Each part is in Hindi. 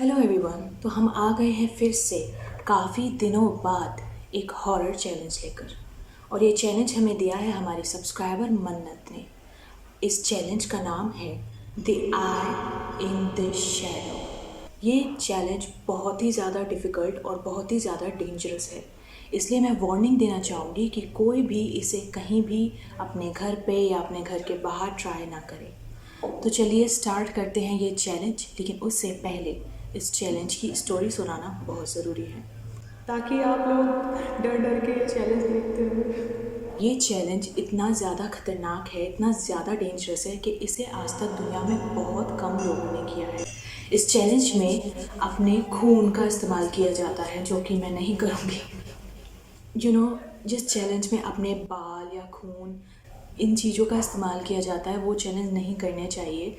Hello everyone. तो हम आ गए हैं फिर से काफ़ी दिनों बाद एक हॉरर चैलेंज लेकर। और ये चैलेंज हमें दिया है हमारे सब्सक्राइबर मन्नत ने। इस चैलेंज का नाम है the I in the shadow. ये चैलेंज बहुत ही ज़्यादा डिफ़िकल्ट और बहुत ही ज़्यादा डेंजरस है, इसलिए मैं वार्निंग देना चाहूँगी कि कोई भी इसे कहीं भी अपने घर पे या अपने घर के बाहर ट्राई ना करे। तो चलिए स्टार्ट करते हैं ये चैलेंज, लेकिन उससे पहले इस चैलेंज की स्टोरी सुनाना बहुत ज़रूरी है ताकि आप लोग डर डर के ये चैलेंज देखते रहो। ये चैलेंज इतना ज़्यादा खतरनाक है, इतना ज़्यादा डेंजरस है कि इसे आज तक दुनिया में बहुत कम लोगों ने किया है। इस चैलेंज में अपने खून का इस्तेमाल किया जाता है, जो कि मैं नहीं करूँगी। जिस चैलेंज में अपने बाल या खून इन चीज़ों का इस्तेमाल किया जाता है वो चैलेंज नहीं करने चाहिए,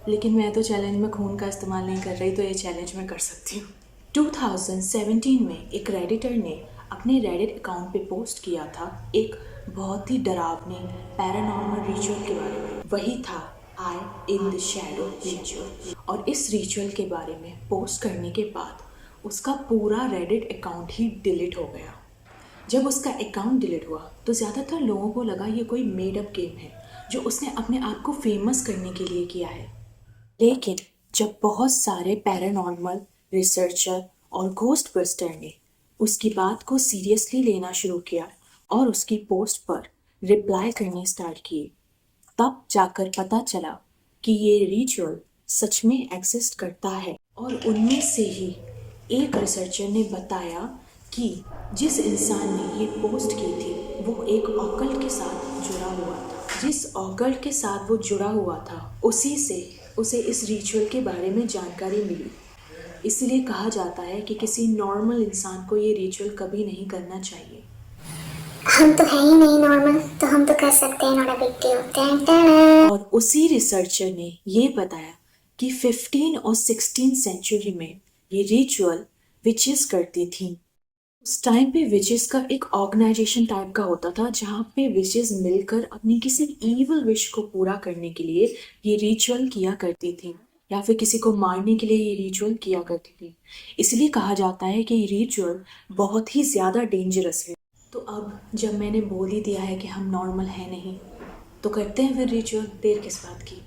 लेकिन मैं तो चैलेंज में खून का इस्तेमाल नहीं कर रही, तो ये चैलेंज मैं कर सकती हूँ। 2017 में एक रेडिटर ने अपने रेडिट अकाउंट पे पोस्ट किया था एक बहुत ही डरावने पैरानॉर्मल रिचुअल के बारे में। वही था आई इन द शैडो रिचुअल। और इस रिचुअल के बारे में पोस्ट करने के बाद उसका पूरा रेडिट अकाउंट ही डिलीट हो गया। जब उसका अकाउंट डिलीट हुआ तो ज़्यादातर लोगों को लगा ये कोई मेड अप गेम है जो उसने अपने आप को फेमस करने के लिए किया है। लेकिन जब बहुत सारे पैरानॉर्मल रिसर्चर और घोस्ट बस्टर ने उसकी बात को सीरियसली लेना शुरू किया और उसकी पोस्ट पर रिप्लाई करने स्टार्ट किए, तब जाकर पता चला कि ये रिचुअल सच में एग्जिस्ट करता है। और उनमें से ही एक रिसर्चर ने बताया कि जिस इंसान ने ये पोस्ट की थी वो एक ऑकल्ट के साथ जुड़ा हुआ था। जिस ऑकल्ट के साथ वो जुड़ा हुआ था उसी से उसे इस रिचुअल के बारे में जानकारी मिली। इसलिए कहा जाता है कि किसी नॉर्मल इंसान को ये रिचुअल कभी नहीं करना चाहिए। हम तो है ही नहीं नॉर्मल, तो हम तो कर सकते हैं, नॉट अ बिग डील। और उसी रिसर्चर ने ये बताया कि 15 और 16 सेंचुरी में ये रिचुअल विचेस करती थी। उस टाइम पे विचेस का एक ऑर्गेनाइजेशन टाइप का होता था जहाँ पे विचेस मिलकर अपनी किसी ईवल विश को पूरा करने के लिए ये रिचुअल किया करती थी, या फिर किसी को मारने के लिए ये रिचुअल किया करती थी। इसलिए कहा जाता है कि ये रिचुअल बहुत ही ज़्यादा डेंजरस है। तो अब जब मैंने बोल ही दिया है कि हम नॉर्मल हैं नहीं, तो करते हैं फिर रिचुअल। देर किस बात की।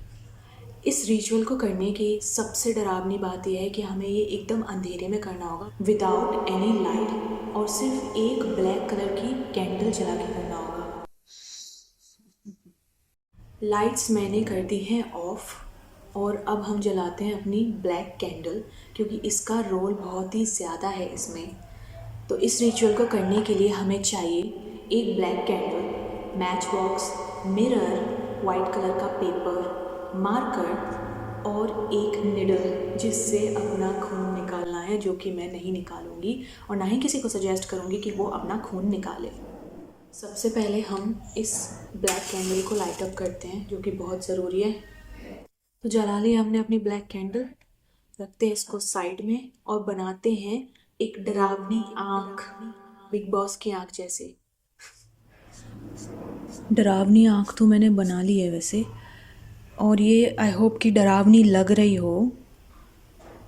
इस रिचुअल को करने की सबसे डरावनी बात यह है कि हमें ये एकदम अंधेरे में करना होगा, विदाउट एनी लाइट, और सिर्फ एक ब्लैक कलर की कैंडल जला के करना होगा। लाइट्स मैंने कर दी हैं ऑफ, और अब हम जलाते हैं अपनी ब्लैक कैंडल, क्योंकि इसका रोल बहुत ही ज़्यादा है इसमें। तो इस रिचुअल को करने के लिए हमें चाहिए एक black candle, match box, mirror, white colour का पेपर, मार्कर और एक निडल जिससे अपना खून निकालना है, जो कि मैं नहीं निकालूंगी और ना ही किसी को सजेस्ट करूंगी कि वो अपना खून निकाले। सबसे पहले हम इस ब्लैक कैंडल को लाइट अप करते हैं, जो कि बहुत ज़रूरी है। तो जला लिया हमने अपनी ब्लैक कैंडल, रखते हैं इसको साइड में और बनाते हैं एक डरावनी आँख, बिग बॉस की आँख जैसे। डरावनी आँख तो मैंने बना ली है वैसे, और ये आई होप कि डरावनी लग रही हो।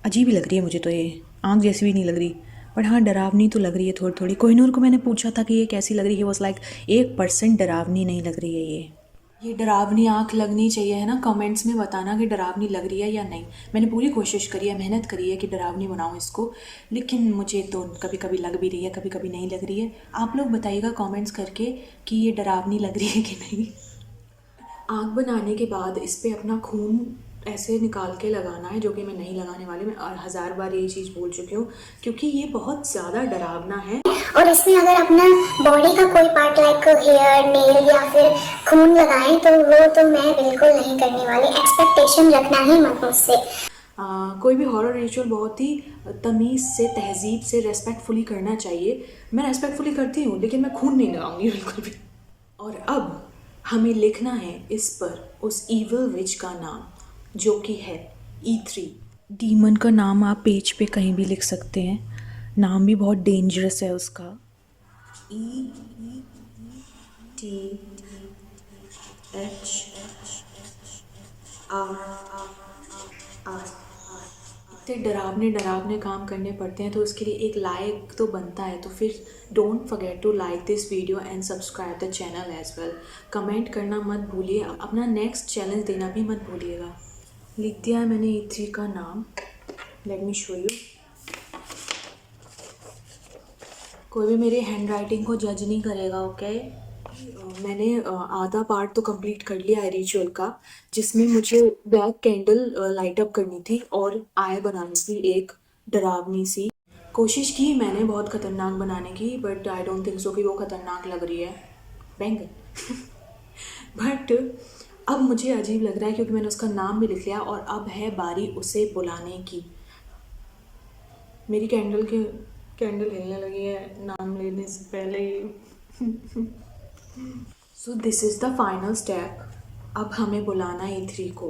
अजीब ही लग रही है मुझे तो, ये आँख जैसी भी नहीं लग रही, बट हाँ डरावनी तो लग रही है थोड़ी थोड़ी। कोहिनूर को मैंने पूछा था कि ये कैसी लग रही है, वॉज लाइक 1% डरावनी नहीं लग रही है ये डरावनी आँख लगनी चाहिए है ना। कमेंट्स में बताना कि डरावनी लग रही है या नहीं। मैंने पूरी कोशिश करी है, मेहनत करी है कि डरावनी बनाऊँ इसको, लेकिन मुझे तो कभी कभी लग भी रही है, कभी कभी नहीं लग रही है। आप लोग बताइएगा कमेंट्स करके कि ये डरावनी लग रही है कि नहीं। आँख बनाने के बाद इस पर अपना खून ऐसे निकाल के लगाना है, जो कि मैं नहीं लगाने वाली। मैं 1000 बार ये चीज़ बोल चुकी हूँ, क्योंकि ये बहुत ज़्यादा डरावना है। और इसमें अगर अपना बॉडी का कोई पार्ट लाइक हेयर, नेल या फिर खून लगाएं तो वो तो मैं बिल्कुल नहीं करने वाली। एक्सपेक्टेशन रखना ही मत मुझसे। कोई भी हॉरर रिचुअल बहुत ही तमीज़ से, तहजीब से, रेस्पेक्टफुली करना चाहिए। मैं रेस्पेक्टफुली करती हूँ, लेकिन मैं खून नहीं लगाऊंगी बिल्कुल भी। और अब हमें लिखना है इस पर उस ईवल विच का नाम, जो कि है E3। डीमन का नाम आप पेज पे कहीं भी लिख सकते हैं, नाम भी बहुत डेंजरस है उसका। ETHR। इतने डरावने डरावने काम करने पड़ते हैं तो उसके लिए एक लाइक तो बनता है। तो फिर don't forget to like this video and subscribe the channel as well. Comment करना मत भूलिए, अपना नेक्स्ट चैलेंज देना भी मत भूलिएगा। लिख दिया है मैंने E3 का नाम। Let me show you. कोई भी मेरी हैंड राइटिंग को जज नहीं करेगा, ओके। मैंने आधा पार्ट तो कंप्लीट कर लिया है रिचुअल का, जिसमें मुझे ब्लैक कैंडल लाइट अप करनी थी और आय बनानी थी एक डरावनी सी। कोशिश की मैंने बहुत ख़तरनाक बनाने की, but I don't think so कि वो ख़तरनाक लग रही है बैंगन। बट अब मुझे अजीब लग रहा है क्योंकि मैंने उसका नाम भी लिख लिया और अब है बारी उसे बुलाने की। मेरी कैंडल हिलने लगी है नाम लेने से पहले ही। So this is the final step. अब हमें बुलाना है E3 को।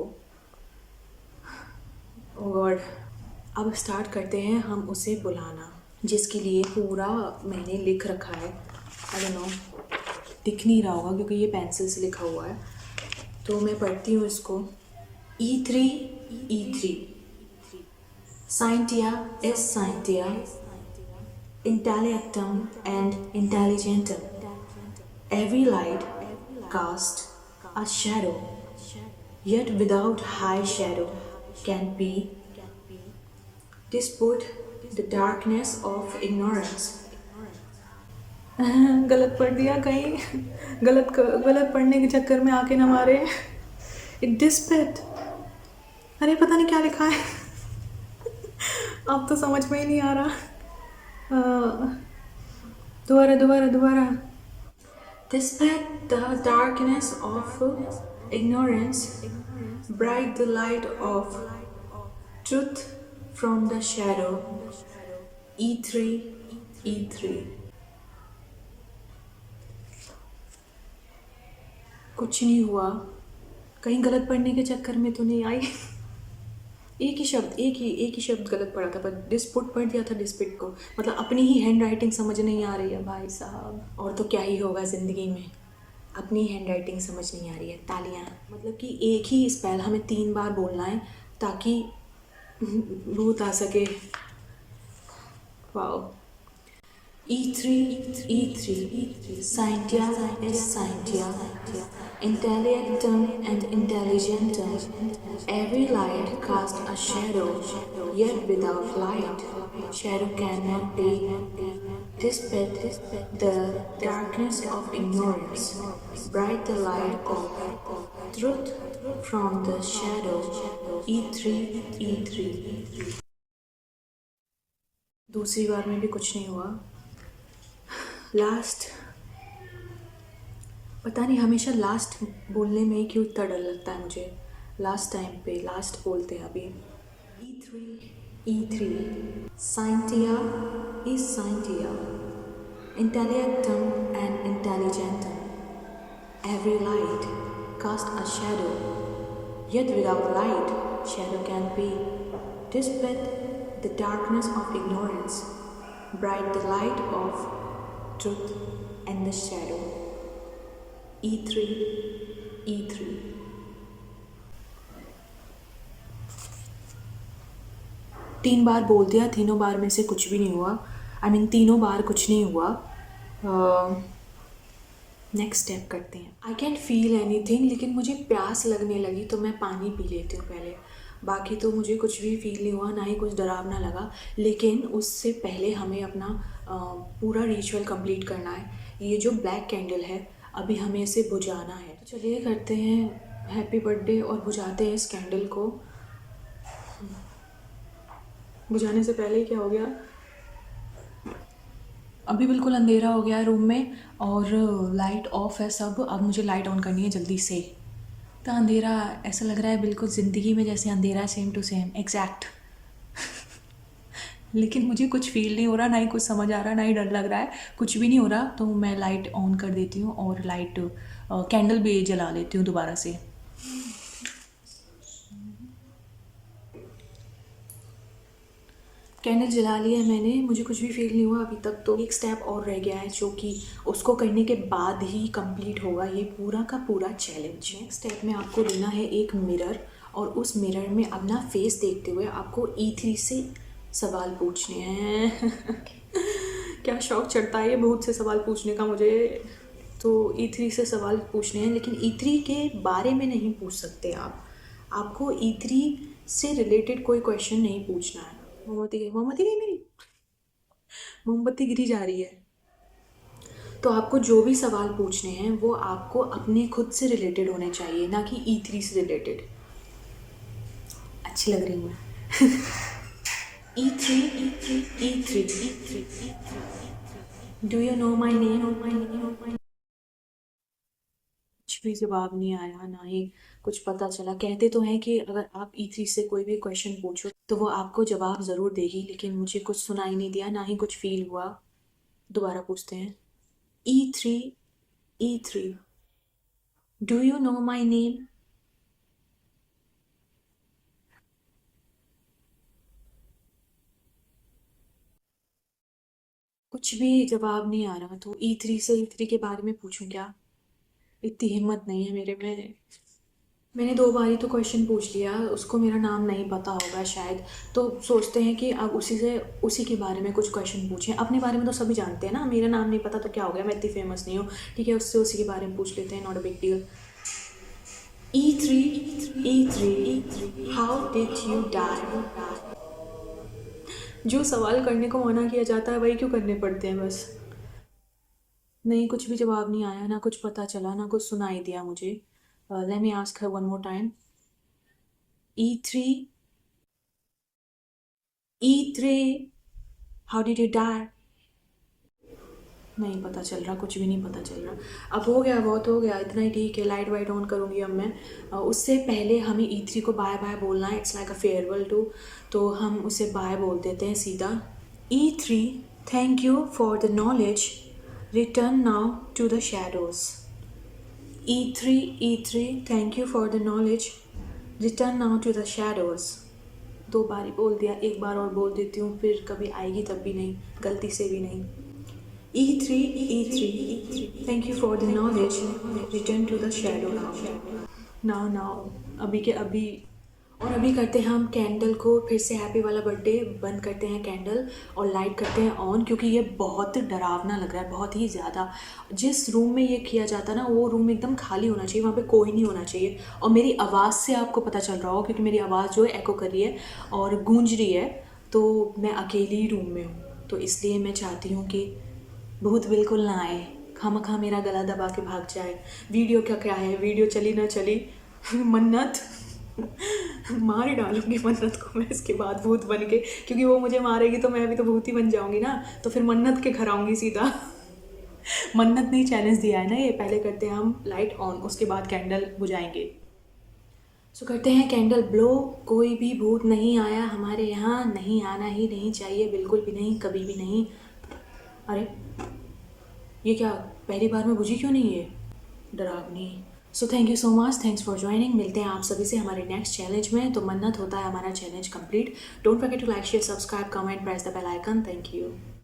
ओह गॉड, अब स्टार्ट करते हैं हम उसे बुलाना, जिसके लिए पूरा मैंने लिख रखा है। आई डोंट नो, दिख नहीं रहा होगा क्योंकि ये पेंसिल से लिखा हुआ है, तो मैं पढ़ती हूँ इसको। E3 Scientia is Scientia, Intellectum and Intelligentum. Every light casts a shadow, yet without high shadow can be dispute the darkness of ignorance. गलत पढ़ दिया कहीं, गलत पढ़ने के चक्कर में आके ना मारे। It dispute, अरे पता नहीं क्या लिखा है। अब तो समझ में ही नहीं आ रहा। दोबारा। Despite the darkness of ignorance, bright the light of truth from the shadow. E3 कुछ नहीं हुआ, कहीं गलत पढ़ने के चक्कर में तो नहीं आई। एक ही शब्द गलत पढ़ा था, पर डिस्पुट पढ़ दिया था डिस्पिट को। मतलब अपनी ही हैंड राइटिंग समझ नहीं आ रही है भाई साहब। और तो क्या ही होगा ज़िंदगी में, अपनी हैंड राइटिंग समझ नहीं आ रही है। तालियां। मतलब कि एक ही स्पेल हमें 3 बार बोलना है ताकि भूत आ सके। Wow. E3 Scientia is Scientia, Intellectum and Intelligentum. Every light casts a shadow, yet without light shadow cannot be dispelled the darkness of ignorance. Bright the light of truth from the shadow. E3 दूसरी बार में भी कुछ नहीं हुआ। लास्ट, पता नहीं हमेशा लास्ट बोलने में ही क्यों इतना डर लगता है मुझे। लास्ट टाइम पे लास्ट बोलते हैं अभी। E3 Scientia is Scientia, Intellectum and Intelligentum. Every light casts a shadow, yet without light shadow can be dispelled the darkness of ignorance. Bright the light of truth and the shadow. E3 3 बार बोल दिया, तीनों बार में से कुछ भी नहीं हुआ। तीनों बार कुछ नहीं हुआ। नेक्स्ट स्टेप करते हैं। आई कैंट फील एनीथिंग, लेकिन मुझे प्यास लगने लगी तो मैं पानी पी लेती हूँ पहले। बाकी तो मुझे कुछ भी फील नहीं हुआ, ना ही कुछ डरावना लगा। लेकिन उससे पहले हमें अपना पूरा रिचुअल कंप्लीट करना है। ये जो ब्लैक कैंडल है अभी हमें इसे बुझाना है। तो चलिए करते हैं हैप्पी बर्थडे और बुझाते हैं इस कैंडल को। बुझाने से पहले ही क्या हो गया, अभी बिल्कुल अंधेरा हो गया है रूम में और लाइट ऑफ है सब। अब मुझे लाइट ऑन करनी है जल्दी से। तो अंधेरा ऐसा लग रहा है बिल्कुल ज़िंदगी में जैसे अंधेरा है, सेम टू सेम एग्जैक्ट। लेकिन मुझे कुछ फील नहीं हो रहा, ना ही कुछ समझ आ रहा, ना ही डर लग रहा है, कुछ भी नहीं हो रहा। तो मैं लाइट ऑन कर देती हूँ और लाइट कैंडल भी जला लेती हूँ दोबारा से। कैंडल जला लिया है मैंने, मुझे कुछ भी फील नहीं हुआ अभी तक। तो एक स्टेप और रह गया है जो कि उसको करने के बाद ही कंप्लीट होगा ये पूरा का पूरा चैलेंज। नेक्स्ट स्टेप में आपको लेना है एक मिरर और उस मिरर में अपना फेस देखते हुए आपको E3 से सवाल पूछने हैं। क्या शौक चढ़ता है ये बहुत से सवाल पूछने का मुझे। तो E3 से सवाल पूछने हैं, लेकिन E3 के बारे में नहीं पूछ सकते आप। आपको E3 से रिलेटेड कोई क्वेश्चन नहीं पूछना है। मोमबत्ती गई मेरी, मोमबत्ती गिरी जा रही है। तो आपको जो भी सवाल पूछने हैं वो आपको अपने खुद से रिलेटेड होने चाहिए, ना कि E3 से रिलेटेड। अच्छी लग रही हूँ मैं। E3, E3, E3, E3, E3। Do you know my name? कुछ भी जवाब नहीं आया, ना ही कुछ पता चला। कहते तो हैं कि अगर आप E3 से कोई भी क्वेश्चन पूछो तो वो आपको जवाब ज़रूर देगी, लेकिन मुझे कुछ सुनाई नहीं दिया, ना ही कुछ फील हुआ। दोबारा पूछते हैं। E3, E3, Do you know my name? कुछ भी जवाब नहीं आ रहा। तो E3 से E3 के बारे में पूछूं क्या? इतनी हिम्मत नहीं है मेरे में। मैंने 2 बार ही तो क्वेश्चन पूछ लिया, उसको मेरा नाम नहीं पता होगा शायद, तो सोचते हैं कि अब उसी के बारे में कुछ क्वेश्चन पूछें। अपने बारे में तो सभी जानते हैं ना, मेरा नाम नहीं पता तो क्या हो गया, मैं इतनी फेमस नहीं हूँ। ठीक है, उससे उसी के बारे में पूछ लेते हैं, not a big deal. E3, E3, How did you die? जो सवाल करने को मना किया जाता है वही क्यों करने पड़ते हैं बस। नहीं, कुछ भी जवाब नहीं आया, ना कुछ पता चला, ना कुछ सुनाई दिया मुझे। Let me ask her one more time. E3, E3, how did you die? नहीं पता चल रहा, कुछ भी नहीं पता चल रहा। अब हो गया, बहुत हो गया, इतना ही ठीक है। लाइट वाइट ऑन करूँगी अब मैं। उससे पहले हमें E3 को बाय बाय बोलना है। It's like a farewell to, तो हम उसे बाय बोल देते हैं सीधा। E3, thank you for the knowledge, return now to the shadows. E3, E3, thank you for the knowledge, return now to the shadows. 2 बार ही बोल दिया, एक बार और बोल देती हूँ, फिर कभी आएगी तब भी नहीं, गलती से भी नहीं। E3, E3, thank you for the knowledge, return to the shadow now, अभी के अभी। और अभी करते हैं हम कैंडल को फिर से, हैप्पी वाला बर्थडे। बंद करते हैं कैंडल और लाइट करते हैं ऑन, क्योंकि ये बहुत डरावना लग रहा है, बहुत ही ज़्यादा। जिस रूम में ये किया जाता है ना, वो रूम एकदम खाली होना चाहिए, वहाँ पे कोई नहीं होना चाहिए। और मेरी आवाज़ से आपको पता चल रहा हो, क्योंकि मेरी आवाज़ जो है एको कर रही है और गूंज रही है, तो मैं अकेली ही रूम में हूँ। तो इसलिए मैं चाहती हूँ कि भूत बिल्कुल ना आए, खामखा मेरा गला दबा के भाग जाए। वीडियो क्या है, वीडियो चली ना चली, मन्नत मार डालूंगी मन्नत को मैं इसके बाद भूत बन के, क्योंकि वो मुझे मारेगी तो मैं भी तो भूत ही बन जाऊंगी ना, तो फिर मन्नत के घर आऊंगी सीधा। मन्नत ने चैलेंज दिया है ना ये। पहले करते हैं हम लाइट ऑन, उसके बाद कैंडल बुझाएंगे। सो करते हैं कैंडल ब्लो। कोई भी भूत नहीं आया हमारे यहाँ, नहीं आना ही नहीं चाहिए, बिल्कुल भी नहीं, कभी भी नहीं। अरे ये क्या, पहली बार में बुझी क्यों नहीं है, डरावनी। So thank you so much, thanks for joining. मिलते हैं आप सभी से हमारे नेक्स्ट चैलेंज में। तो मन्नत होता है हमारा challenge complete. Don't forget to like, share, subscribe, comment, press the bell icon. Thank you.